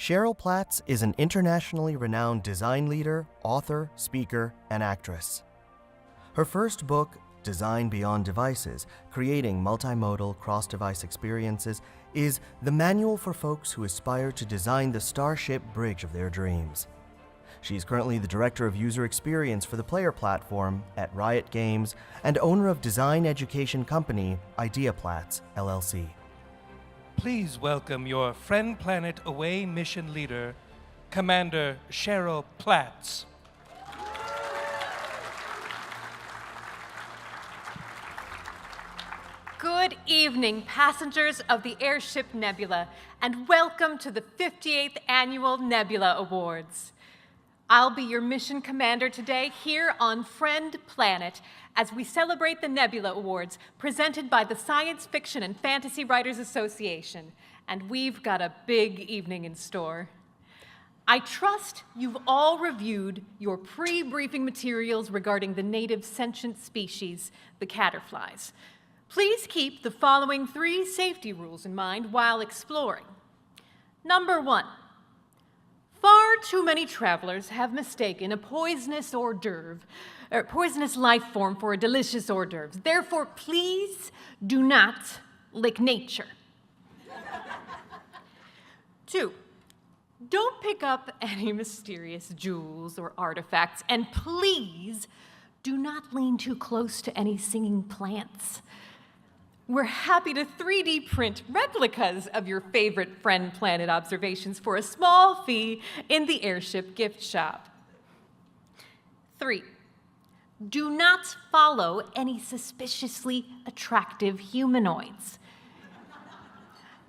Cheryl Platz is an internationally renowned design leader, author, speaker, and actress. Her first book, Design Beyond Devices, Creating Multimodal Cross-Device Experiences, is the manual for folks who aspire to design the starship bridge of their dreams. She is currently the Director of User Experience for the Player Platform at Riot Games and owner of design education company Idea Platz, LLC. Please welcome your Friend Planet Away mission leader, Commander Cheryl Platz. Good evening, passengers of the airship Nebula, and welcome to the 58th Annual Nebula Awards. I'll be your mission commander today here on Friend Planet as we celebrate the Nebula Awards presented by the Science Fiction and Fantasy Writers Association, and we've got a big evening in store. I trust you've all reviewed your pre-briefing materials regarding the native sentient species, the caterflies. Please keep the following 3 safety rules in mind while exploring. Number 1. Far too many travelers have mistaken a poisonous life form for a delicious hors d'oeuvre. Therefore, please do not lick nature. 2, don't pick up any mysterious jewels or artifacts, and please do not lean too close to any singing plants. We're happy to 3D print replicas of your favorite Friend Planet observations for a small fee in the airship gift shop. 3, do not follow any suspiciously attractive humanoids.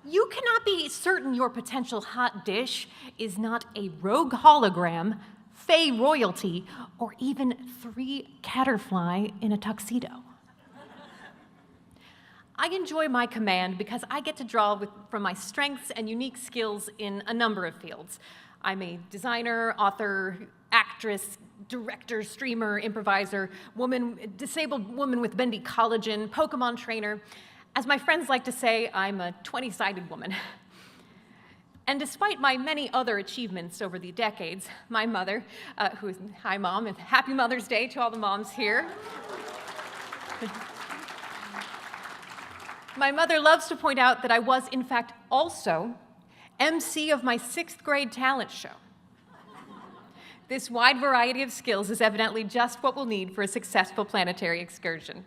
You cannot be certain your potential hot dish is not a rogue hologram, fey royalty, or even 3 caterfly in a tuxedo. I enjoy my command because I get to draw from my strengths and unique skills in a number of fields. I'm a designer, author, actress, director, streamer, improviser, disabled woman with bendy collagen, Pokemon trainer. As my friends like to say, I'm a 20-sided woman. And despite my many other achievements over the decades, my mother, hi Mom, and happy Mother's Day to all the moms here. My mother loves to point out that I was, in fact, also MC of my 6th grade talent show. This wide variety of skills is evidently just what we'll need for a successful planetary excursion.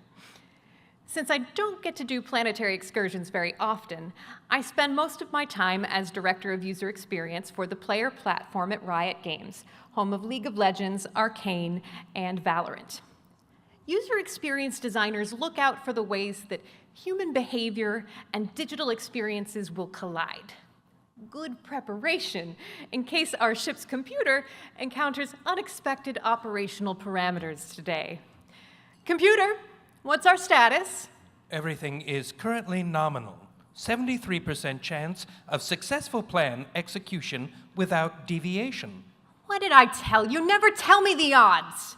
Since I don't get to do planetary excursions very often, I spend most of my time as Director of User Experience for the Player Platform at Riot Games, home of League of Legends, Arcane, and Valorant. User experience designers look out for the ways that human behavior and digital experiences will collide. Good preparation in case our ship's computer encounters unexpected operational parameters today. Computer, what's our status? Everything is currently nominal. 73% chance of successful plan execution without deviation. What did I tell you? Never tell me the odds.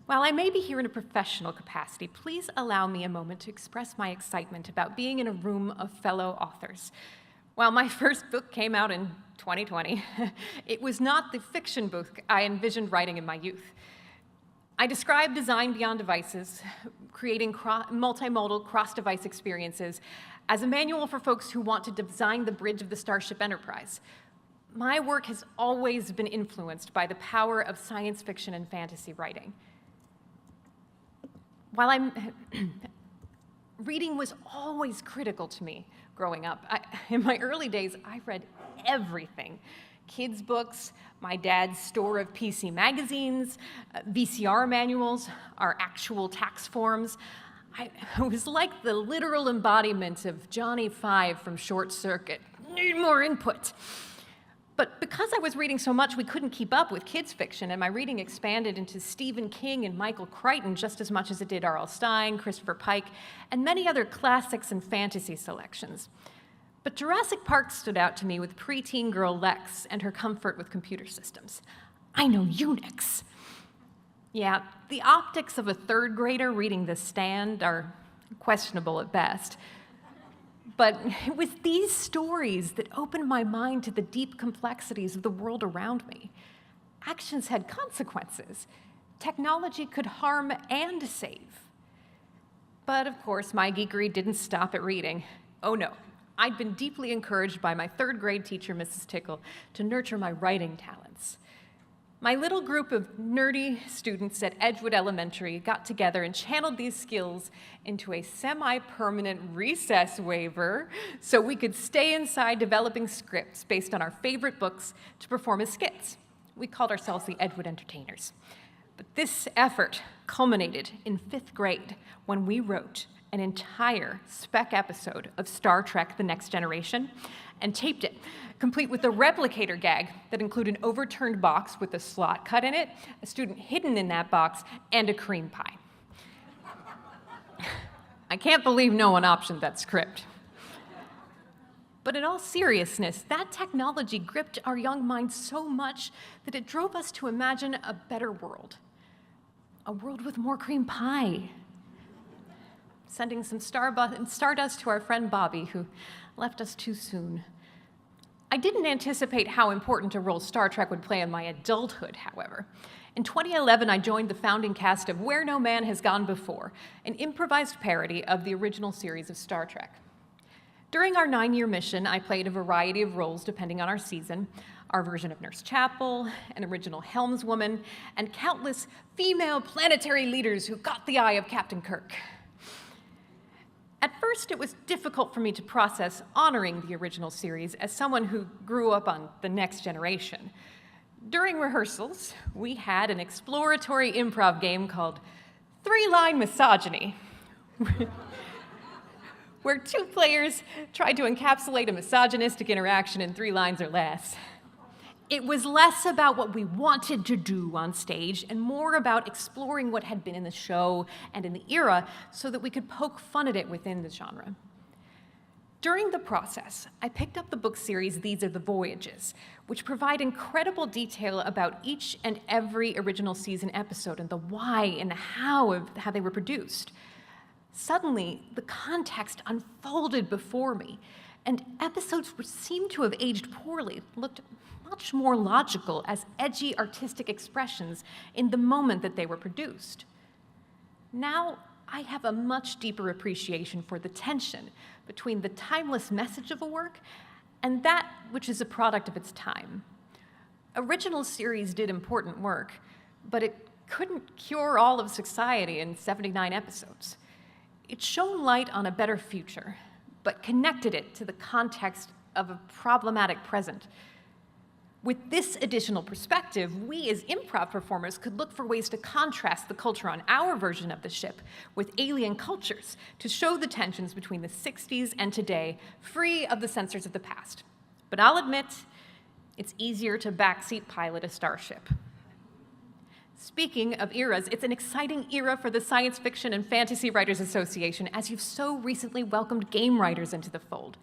While I may be here in a professional capacity, please allow me a moment to express my excitement about being in a room of fellow authors. While my first book came out in 2020, it was not the fiction book I envisioned writing in my youth. I described Design Beyond Devices, creating multimodal cross-device experiences, as a manual for folks who want to design the bridge of the Starship Enterprise. My work has always been influenced by the power of science fiction and fantasy writing. While reading was always critical to me growing up. In my early days, I read everything. Kids' books, my dad's store of PC magazines, VCR manuals, our actual tax forms. I was like the literal embodiment of Johnny Five from Short Circuit. Need more input. But because I was reading so much, we couldn't keep up with kids' fiction, and my reading expanded into Stephen King and Michael Crichton just as much as it did R.L. Stine, Christopher Pike, and many other classics and fantasy selections. But Jurassic Park stood out to me with preteen girl Lex and her comfort with computer systems. I know Unix. Yeah, the optics of a 3rd grader reading The Stand are questionable at best. But it was these stories that opened my mind to the deep complexities of the world around me. Actions had consequences. Technology could harm and save. But of course, my geekery didn't stop at reading. Oh no, I'd been deeply encouraged by my third grade teacher, Mrs. Tickle, to nurture my writing talents. My little group of nerdy students at Edgewood Elementary got together and channeled these skills into a semi-permanent recess waiver so we could stay inside developing scripts based on our favorite books to perform as skits. We called ourselves the Edgewood Entertainers. But this effort culminated in 5th grade when we wrote an entire spec episode of Star Trek: The Next Generation and taped it, complete with a replicator gag that included an overturned box with a slot cut in it, a student hidden in that box, and a cream pie. I can't believe no one optioned that script. But in all seriousness, that technology gripped our young minds so much that it drove us to imagine a better world. A world with more cream pie. Sending some stardust to our friend Bobby, who left us too soon. I didn't anticipate how important a role Star Trek would play in my adulthood, however. In 2011, I joined the founding cast of Where No Man Has Gone Before, an improvised parody of the original series of Star Trek. During our 9-year mission, I played a variety of roles depending on our season, our version of Nurse Chapel, an original helmswoman, and countless female planetary leaders who got the eye of Captain Kirk. At first, it was difficult for me to process honoring the original series as someone who grew up on The Next Generation. During rehearsals, we had an exploratory improv game called 3-Line Misogyny, where 2 players tried to encapsulate a misogynistic interaction in 3 lines or less. It was less about what we wanted to do on stage and more about exploring what had been in the show and in the era so that we could poke fun at it within the genre. During the process, I picked up the book series These Are the Voyages, which provide incredible detail about each and every original season episode and the why and the how of how they were produced. Suddenly, the context unfolded before me, and episodes which seemed to have aged poorly looked much more logical as edgy artistic expressions in the moment that they were produced. Now, I have a much deeper appreciation for the tension between the timeless message of a work and that which is a product of its time. Original series did important work, but it couldn't cure all of society in 79 episodes. It shone light on a better future, but connected it to the context of a problematic present. With this additional perspective, we as improv performers could look for ways to contrast the culture on our version of the ship with alien cultures to show the tensions between the 60s and today, free of the censors of the past. But I'll admit, it's easier to backseat pilot a starship. Speaking of eras, it's an exciting era for the Science Fiction and Fantasy Writers Association, as you've so recently welcomed game writers into the fold.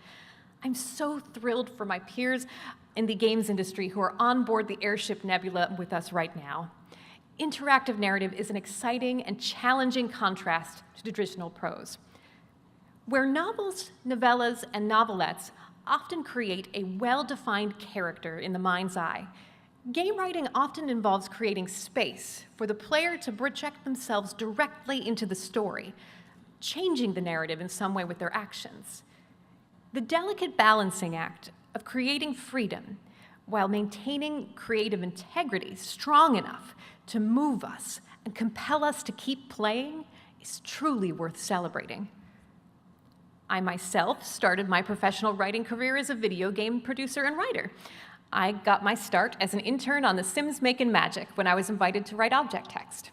I'm so thrilled for my peers in the games industry who are on board the airship Nebula with us right now. Interactive narrative is an exciting and challenging contrast to traditional prose. Where novels, novellas, and novelettes often create a well-defined character in the mind's eye, game writing often involves creating space for the player to project themselves directly into the story, changing the narrative in some way with their actions. The delicate balancing act of creating freedom while maintaining creative integrity strong enough to move us and compel us to keep playing is truly worth celebrating. I myself started my professional writing career as a video game producer and writer. I got my start as an intern on The Sims Makin' Magic when I was invited to write object text.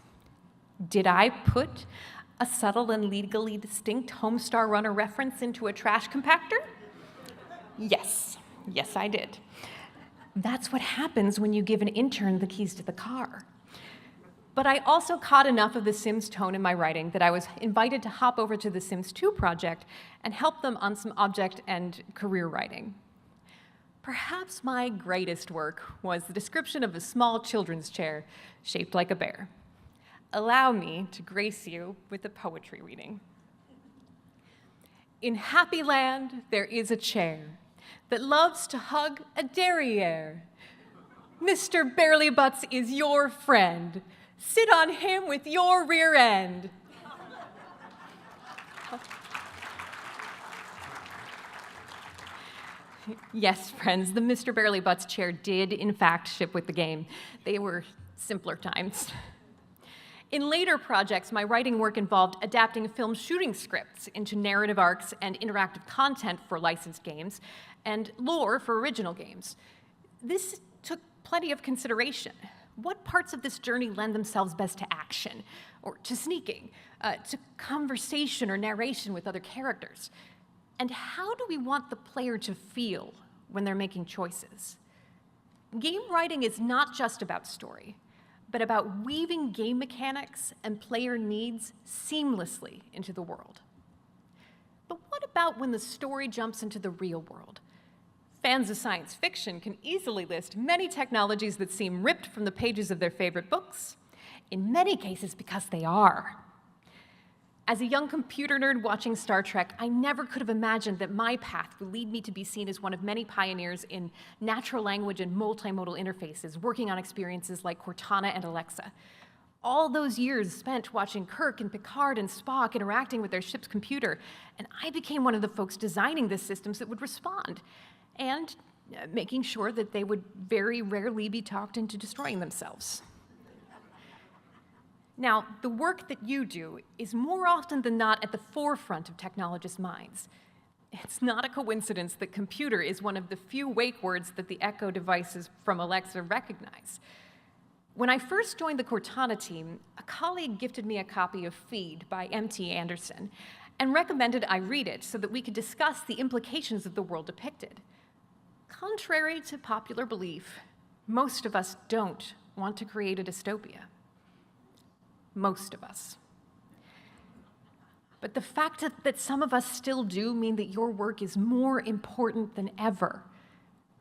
Did I put a subtle and legally distinct Homestar Runner reference into a trash compactor? Yes, I did. That's what happens when you give an intern the keys to the car. But I also caught enough of The Sims tone in my writing that I was invited to hop over to the Sims 2 project and help them on some object and career writing. Perhaps my greatest work was the description of a small children's chair shaped like a bear. Allow me to grace you with a poetry reading. In Happy Land, there is a chair that loves to hug a derriere. Mr. Barely-Butts is your friend. Sit on him with your rear end. Yes, friends, the Mr. Barely-Butts chair did, in fact, ship with the game. They were simpler times. In later projects, my writing work involved adapting film shooting scripts into narrative arcs and interactive content for licensed games, and lore for original games. This took plenty of consideration. What parts of this journey lend themselves best to action, or to sneaking, to conversation or narration with other characters? And how do we want the player to feel when they're making choices? Game writing is not just about story, but about weaving game mechanics and player needs seamlessly into the world. But what about when the story jumps into the real world? Fans of science fiction can easily list many technologies that seem ripped from the pages of their favorite books, in many cases because they are. As a young computer nerd watching Star Trek, I never could have imagined that my path would lead me to be seen as one of many pioneers in natural language and multimodal interfaces, working on experiences like Cortana and Alexa. All those years spent watching Kirk and Picard and Spock interacting with their ship's computer, and I became one of the folks designing the systems that would respond, and making sure that they would very rarely be talked into destroying themselves. Now, the work that you do is more often than not at the forefront of technologists' minds. It's not a coincidence that computer is one of the few wake words that the Echo devices from Alexa recognize. When I first joined the Cortana team, a colleague gifted me a copy of Feed by M.T. Anderson and recommended I read it so that we could discuss the implications of the world depicted. Contrary to popular belief, most of us don't want to create a dystopia. Most of us. But the fact that some of us still do mean that your work is more important than ever.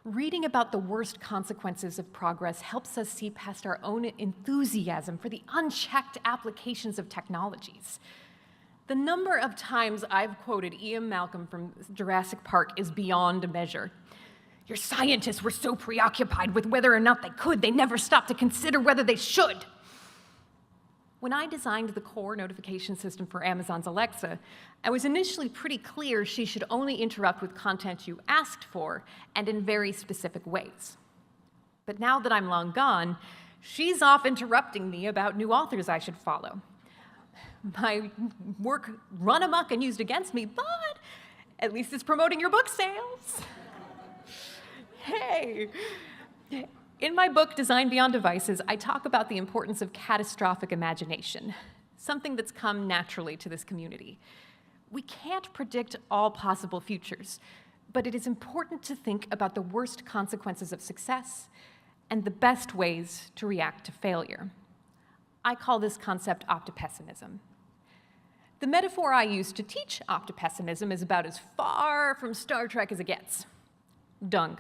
Reading about the worst consequences of progress helps us see past our own enthusiasm for the unchecked applications of technologies. The number of times I've quoted Ian Malcolm from Jurassic Park is beyond measure. Your scientists were so preoccupied with whether or not they could, they never stopped to consider whether they should. When I designed the core notification system for Amazon's Alexa, I was initially pretty clear she should only interrupt with content you asked for and in very specific ways. But now that I'm long gone, she's off interrupting me about new authors I should follow. My work run amok and used against me, but at least it's promoting your book sales. Hey. In my book, Design Beyond Devices, I talk about the importance of catastrophic imagination, something that's come naturally to this community. We can't predict all possible futures, but it is important to think about the worst consequences of success and the best ways to react to failure. I call this concept optipessimism. The metaphor I use to teach optipessimism is about as far from Star Trek as it gets. Dung.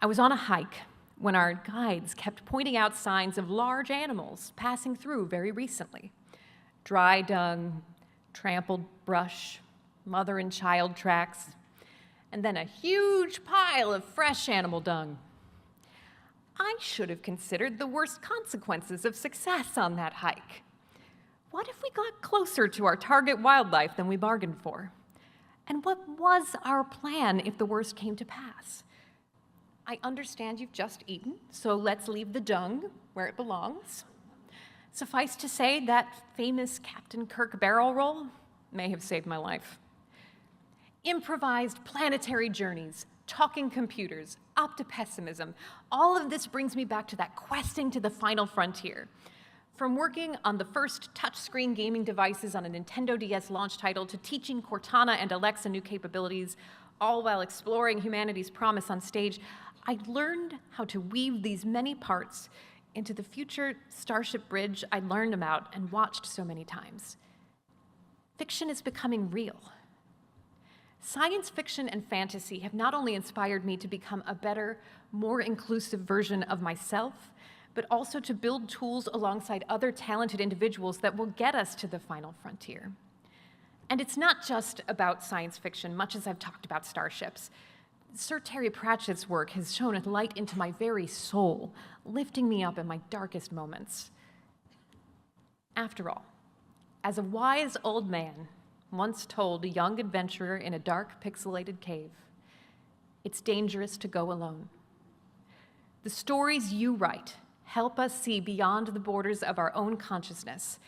I was on a hike when our guides kept pointing out signs of large animals passing through very recently. Dry dung, trampled brush, mother and child tracks, and then a huge pile of fresh animal dung. I should have considered the worst consequences of success on that hike. What if we got closer to our target wildlife than we bargained for? And what was our plan if the worst came to pass? I understand you've just eaten, so let's leave the dung where it belongs. Suffice to say, that famous Captain Kirk barrel roll may have saved my life. Improvised planetary journeys, talking computers, optipessimism, all of this brings me back to that questing to the final frontier. From working on the first touchscreen gaming devices on a Nintendo DS launch title to teaching Cortana and Alexa new capabilities, all while exploring humanity's promise on stage, I learned how to weave these many parts into the future Starship Bridge I learned about and watched so many times. Fiction is becoming real. Science fiction and fantasy have not only inspired me to become a better, more inclusive version of myself, but also to build tools alongside other talented individuals that will get us to the final frontier. And it's not just about science fiction, much as I've talked about starships. Sir Terry Pratchett's work has shone a light into my very soul, lifting me up in my darkest moments. After all, as a wise old man once told a young adventurer in a dark, pixelated cave, it's dangerous to go alone. The stories you write help us see beyond the borders of our own consciousness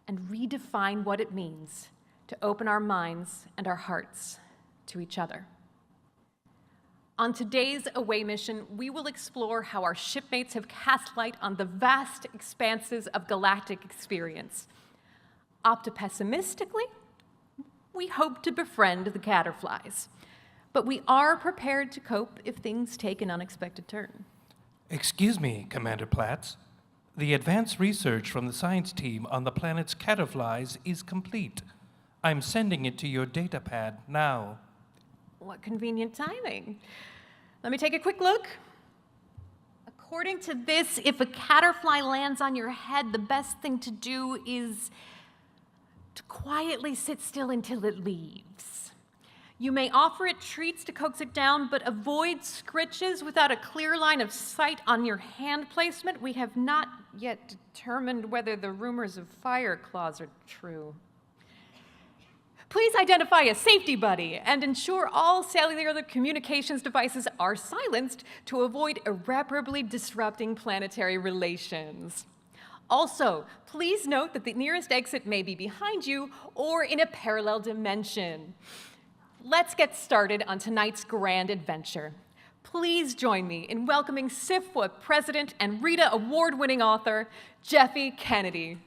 and redefine what it means to open our minds and our hearts to each other. On today's Away mission, we will explore how our shipmates have cast light on the vast expanses of galactic experience. Optipessimistically, we hope to befriend the caterflies, but we are prepared to cope if things take an unexpected turn. Excuse me, Commander Platz. The advanced research from the science team on the planet's caterflies is complete. I'm sending it to your datapad now. What convenient timing. Let me take a quick look. According to this, if a caterfly lands on your head, the best thing to do is to quietly sit still until it leaves. You may offer it treats to coax it down, but avoid scritches without a clear line of sight on your hand placement. We have not yet determined whether the rumors of fire claws are true. Please identify a safety buddy and ensure all cellular communications devices are silenced to avoid irreparably disrupting planetary relations. Also, please note that the nearest exit may be behind you or in a parallel dimension. Let's get started on tonight's grand adventure. Please join me in welcoming SFWA President and Rita Award-winning author, Jeffy Kennedy.